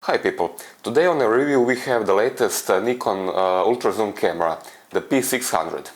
Hi people! Today on a review we have the latest Nikon ultra zoom camera, the P600.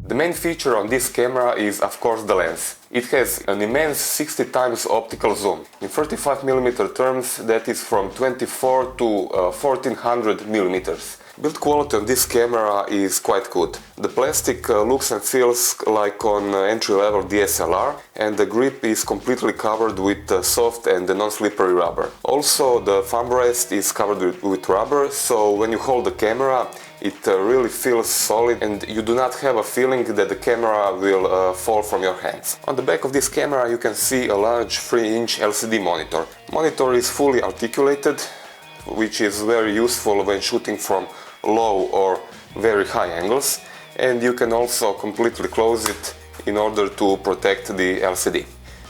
The main feature on this camera is of course the lens. It has an immense 60 times optical zoom. In 35mm terms that is from 24 to 1400mm. Build quality on this camera is quite good. The plastic looks and feels like on entry-level DSLR, and the grip is completely covered with soft and non-slippery rubber. Also the thumb rest is covered with rubber, so when you hold the camera it really feels solid and you do not have a feeling that the camera will fall from your hands. On the back of this camera you can see a large 3-inch LCD monitor. Monitor is fully articulated, which is very useful when shooting from low or very high angles, and you can also completely close it in order to protect the LCD.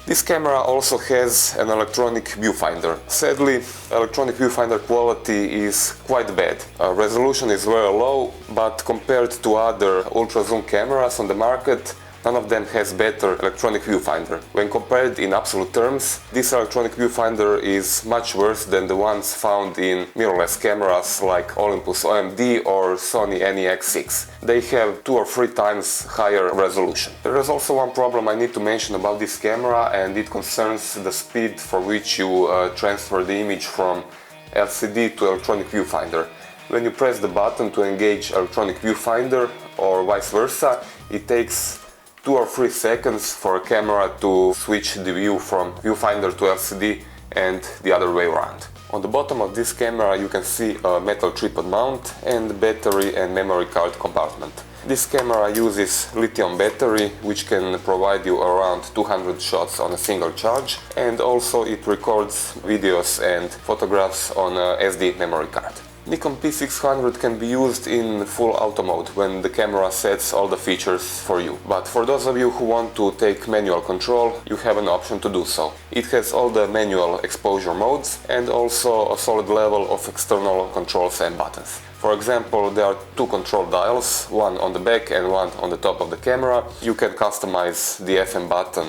This camera also has an electronic viewfinder. Sadly, electronic viewfinder quality is quite bad. Resolution is very low, but compared to other ultra zoom cameras on the market, none of them has better electronic viewfinder. When compared in absolute terms, this electronic viewfinder is much worse than the ones found in mirrorless cameras like Olympus OMD or Sony NEX6. They have 2 or 3 times higher resolution. There is also one problem I need to mention about this camera, and it concerns the speed for which you transfer the image from LCD to electronic viewfinder. When you press the button to engage electronic viewfinder or vice versa, it takes 2 or 3 seconds for a camera to switch the view from viewfinder to LCD and the other way around. On the bottom of this camera you can see a metal tripod mount and battery and memory card compartment. This camera uses lithium battery, which can provide you around 200 shots on a single charge, and also it records videos and photographs on a SD memory card. Nikon P600 can be used in full auto mode when the camera sets all the features for you. But for those of you who want to take manual control, you have an option to do so. It has all the manual exposure modes and also a solid level of external controls and buttons. For example, there are 2 control dials, one on the back and one on the top of the camera. You can customize the FM button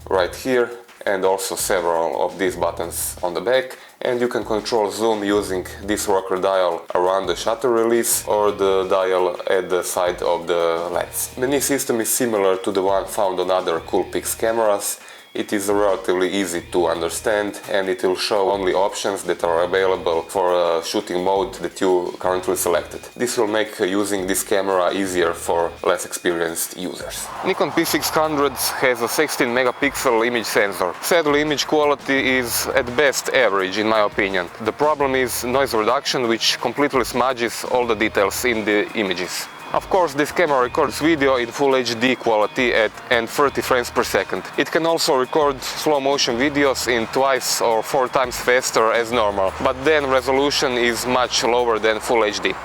right here, and also several of these buttons on the back, and you can control zoom using this rocker dial around the shutter release or the dial at the side of the lens. The menu system is similar to the one found on other Coolpix cameras. It is relatively easy to understand, and it will show only options that are available for a shooting mode that you currently selected. This will make using this camera easier for less experienced users. Nikon P600 has a 16 megapixel image sensor. Sadly, image quality is at best average in my opinion. The problem is noise reduction, which completely smudges all the details in the images. Of course, this camera records video in full HD quality and 30 frames per second. It can also record slow motion videos in 2 or 4 times faster as normal, but then resolution is much lower than full HD.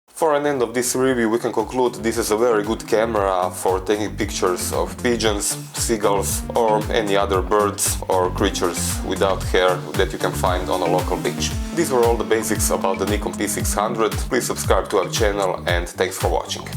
For an end of this review, we can conclude this is a very good camera for taking pictures of pigeons, seagulls or any other birds or creatures without hair that you can find on a local beach. These were all the basics about the Nikon P600. Please subscribe to our channel and thanks for watching.